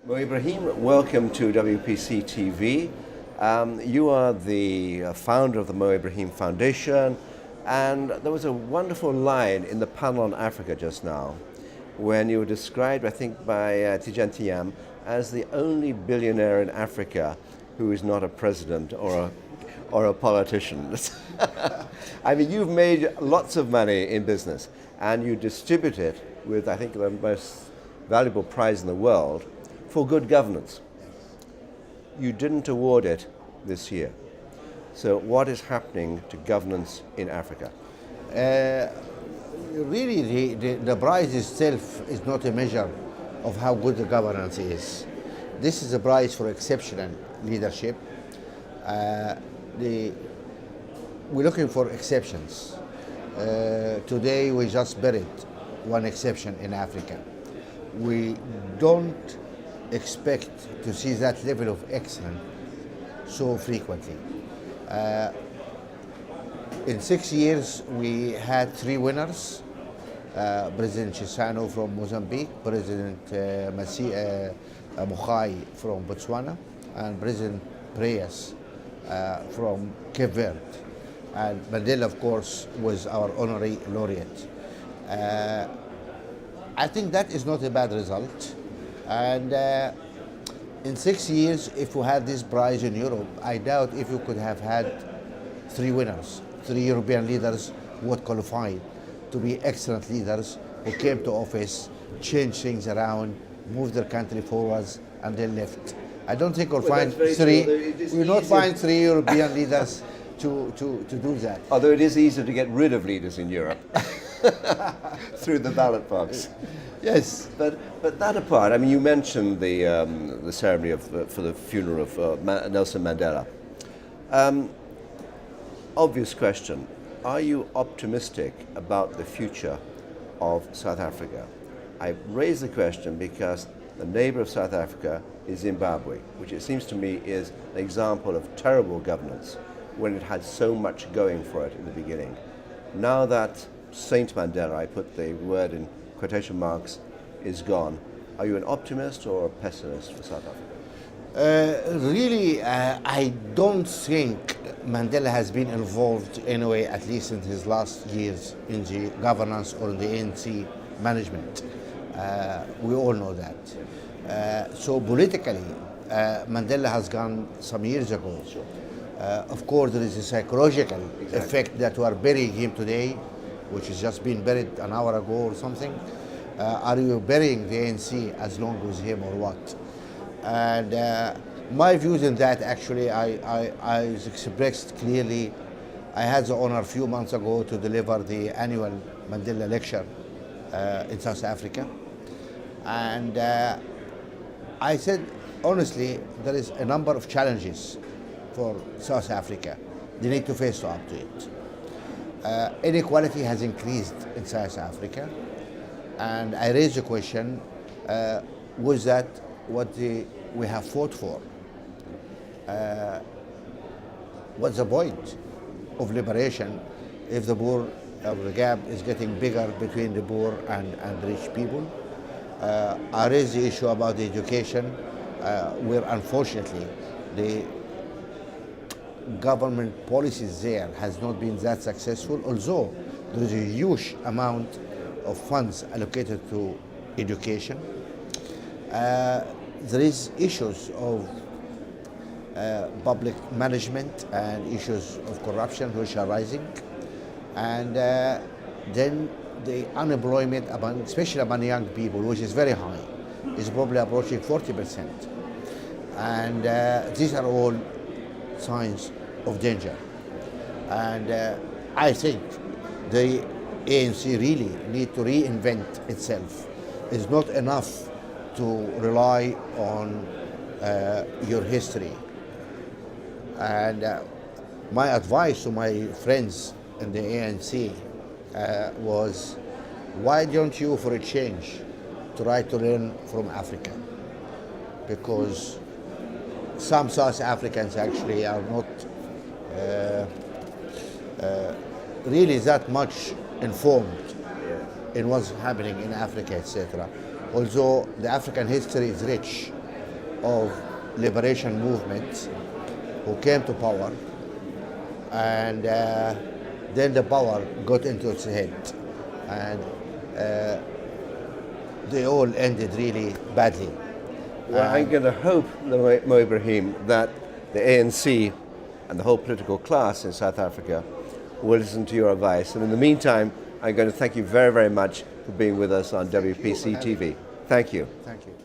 IBRAHIM, welcome to WPC TV. You are the founder of the IBRAHIM Foundation, and there was a wonderful line in the panel on Africa just now when you were described, I think, by Tijan Tiam as the only billionaire in Africa who is not a president or a politician. I mean, you've made lots of money in business, and you distribute it with, I think, the most valuable prize in the world for good governance. You didn't award it this year. So what is happening to governance in Africa? Really, the prize itself is not a measure of how good the governance is. This is a prize for exceptional leadership. We're looking for exceptions. Today we just buried one exception in Africa. We don't expect to see that level of excellence so frequently. In 6 years, we had 3 winners. President Chissano from Mozambique, President Mukhai from Botswana, and President Preyas from Cape Verde. And Mandela, of course, was our honorary laureate. I think that is not a bad result. And in 6 years, if we had this prize in Europe, I doubt if we could have had 3 winners, 3 European leaders who would qualify to be excellent leaders who came to office, changed things around, moved their country forwards, and then left. I don't think we'll find 3. We'll not find 3 European leaders to do that. Although it is easier to get rid of leaders in Europe through the ballot box. Yes, but that apart, I mean, you mentioned the ceremony for the funeral of Nelson Mandela. Obvious question: are you optimistic about the future of South Africa? I raise the question because the neighbor of South Africa is Zimbabwe, which it seems to me is an example of terrible governance when it had so much going for it in the beginning. Now that Saint Mandela, I put the word in quotation marks, is gone, are you an optimist or a pessimist for South Africa? Really, I don't think Mandela has been involved anyway, at least in his last years, in the governance or in the ANC management. We all know that. So politically, Mandela has gone some years ago. Sure. Of course, there is a psychological effect that we are burying him today, which has just been buried an hour ago or something. Are you burying the ANC as long as him or what? And my views in that, actually, I expressed clearly. I had the honor a few months ago to deliver the annual Mandela lecture in South Africa. And I said, honestly, there is a number of challenges for South Africa. They need to face up to it. Inequality has increased in South Africa. And I raised the question, was that what we have fought for? What's the point of liberation if the poor, the gap is getting bigger between the poor and rich people? I raised the issue about the education, where unfortunately the government policies there has not been that successful, although there is a huge amount of funds allocated to education. There is issues of public management and issues of corruption which are rising. And then the unemployment, especially among young people, which is very high, is probably approaching 40%. And these are all signs of danger. And I think the ANC really need to reinvent itself. It's not enough to rely on your history. And my advice to my friends in the ANC was, why don't you, for a change, try to learn from Africa? Because some South Africans actually are not really that much informed in what's happening in Africa, etc. Although the African history is rich, of liberation movements who came to power, and then the power got into its head, and they all ended really badly. Well, I'm going to hope, Mo Ibrahim, that the ANC and the whole political class in South Africa will listen to your advice. And in the meantime, I'm going to thank you very, very much for being with us on WPC TV. Thank you. Thank you.